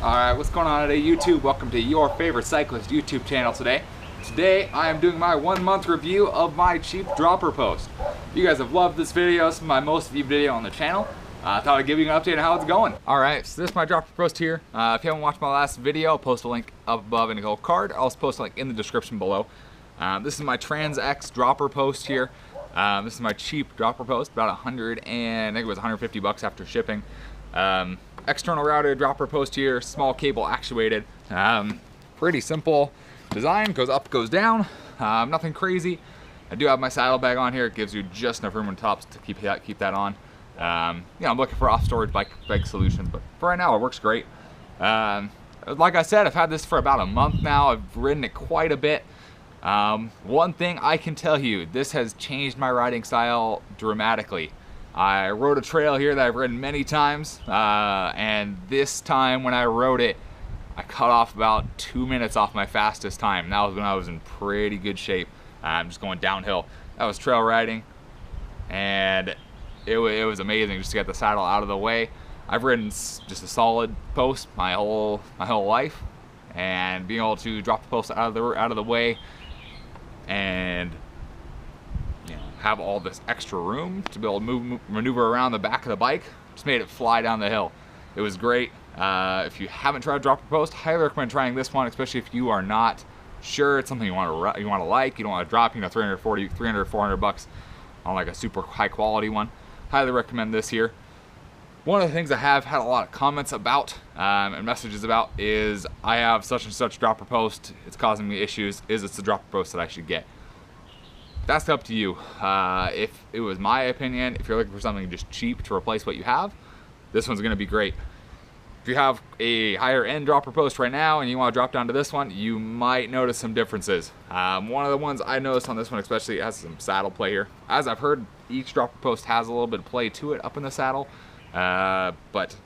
Alright, what's going on today, YouTube? Welcome to your favorite cyclist YouTube channel today. Today, I am doing my 1 month review of my cheap dropper post. You guys have loved this video. This is my most viewed video on the channel. I thought I'd give you an update on how it's going. Alright, so this is my dropper post here. If you haven't watched my last video, I'll post a link up above in a gold card. I'll also post a link in the description below. This is my TransX dropper post here. This is my cheap dropper post, about 100 and I think it was 150 bucks after shipping. External routed dropper post here, small cable actuated. Pretty simple design, goes up, goes down, nothing crazy. I do have my saddlebag on here. It gives you just enough room on tops to keep that on. I'm looking for off-storage bike solutions, but for right now it works great. Like I said, I've had this for about a month now. I've ridden it quite a bit. One thing I can tell you, this has changed my riding style dramatically. I rode a trail here that I've ridden many times, and this time when I rode it, I cut off about 2 minutes off my fastest time. That was when I was in pretty good shape. I'm just going downhill. That was trail riding, and it was amazing just to get the saddle out of the way. I've ridden just a solid post my whole life, and being able to drop the post out of the way and have all this extra room to be able to maneuver around the back of the bike just made it fly down the hill. It was great. If you haven't tried dropper post, highly recommend trying this one, especially if you are not sure it's something you want to like. You don't want to drop 300, 400 bucks on like a super high quality one. Highly recommend this here. One of the things I have had a lot of comments about and messages about is I have such and such dropper post, it's causing me issues. Is it the dropper post that I should get? That's up to you. If it was my opinion, if you're looking for something just cheap to replace what you have, this one's gonna be great. If you have a higher end dropper post right now and you wanna drop down to this one, you might notice some differences. One of the ones I noticed on this one especially, it has some saddle play here. As I've heard, each dropper post has a little bit of play to it up in the saddle, but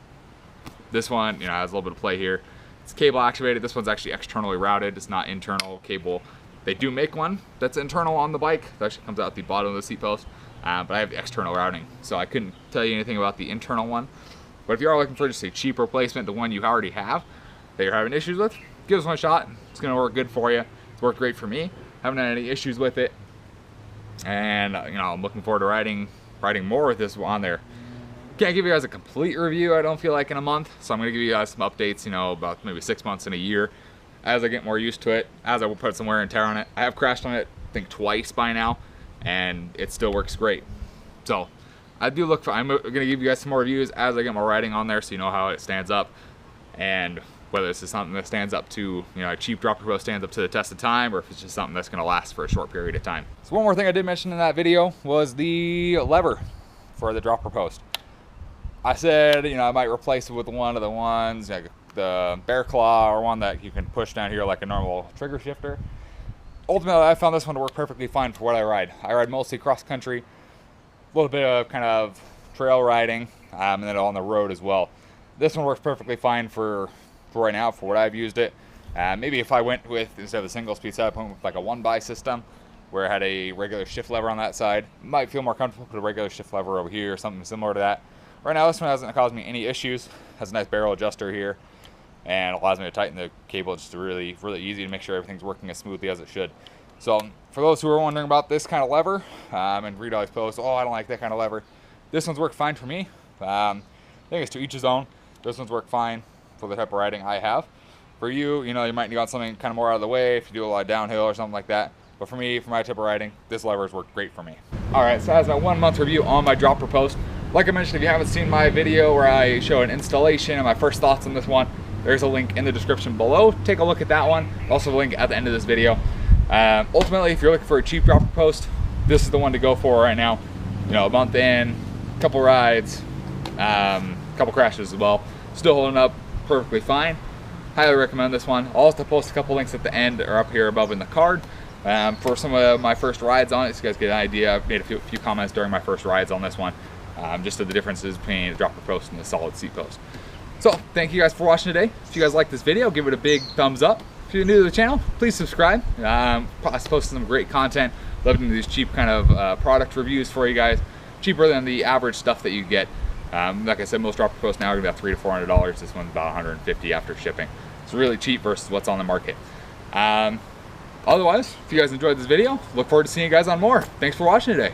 this one has a little bit of play here. It's cable actuated. This one's actually externally routed. It's not internal cable. They do make one that's internal on the bike. That actually comes out the bottom of the seat post, but I have the external routing, so I couldn't tell you anything about the internal one. But if you are looking for just a cheap replacement, the one you already have that you're having issues with, give this one a shot. It's gonna work good for you. It's worked great for me. Haven't had any issues with it, and I'm looking forward to riding more with this on there. Can't give you guys a complete review, I don't feel like, in a month, so I'm gonna give you guys some updates, about maybe 6 months and a year, as I get more used to it, as I will put some wear and tear on it. I have crashed on it, I think twice by now, and it still works great. So I'm gonna give you guys some more reviews as I get more riding on there, so you know how it stands up, and whether this is something that stands up to, a cheap dropper post stands up to the test of time, or if it's just something that's gonna last for a short period of time. So one more thing I did mention in that video was the lever for the dropper post. I said, I might replace it with one of the ones, like the bear claw, or one that you can push down here like a normal trigger shifter. Ultimately, I found this one to work perfectly fine for what I ride. I ride mostly cross country, a little bit of kind of trail riding, and then on the road as well. This one works perfectly fine for right now, for what I've used it. Maybe if I went with, instead of a single speed setup, I went with like a 1x system, where I had a regular shift lever on that side. Might feel more comfortable with a regular shift lever over here, or something similar to that. Right now, this one hasn't caused me any issues. Has a nice barrel adjuster here, and allows me to tighten the cable just really easy to make sure everything's working as smoothly as it should. So for those who are wondering about this kind of lever, and read all these posts, oh, I don't like that kind of lever, this one's worked fine for me. I think it's to each his own. This one's worked fine for the type of riding I have. For you, you might need something kind of more out of the way if you do a lot of downhill or something like that. But for me, for my type of riding, this lever has worked great for me. All right, so that's my 1 month review on my dropper post. Like I mentioned, if you haven't seen my video where I show an installation and my first thoughts on this one, there's a link in the description below. Take a look at that one. Also a link at the end of this video. Ultimately, if you're looking for a cheap dropper post, this is the one to go for right now. A month in, couple rides, couple crashes as well. Still holding up perfectly fine. Highly recommend this one. I'll also post a couple links at the end or up here above in the card for some of my first rides on it, so you guys get an idea. I've made a few comments during my first rides on this one. Just of the differences between the dropper post and the solid seat post. So thank you guys for watching today. If you guys like this video, give it a big thumbs up. If you're new to the channel, please subscribe. I post some great content. Love to do these cheap kind of product reviews for you guys. Cheaper than the average stuff that you get. Like I said, most dropper posts now are gonna be about $300 to $400. This one's about $150 after shipping. It's really cheap versus what's on the market. Otherwise, if you guys enjoyed this video, look forward to seeing you guys on more. Thanks for watching today.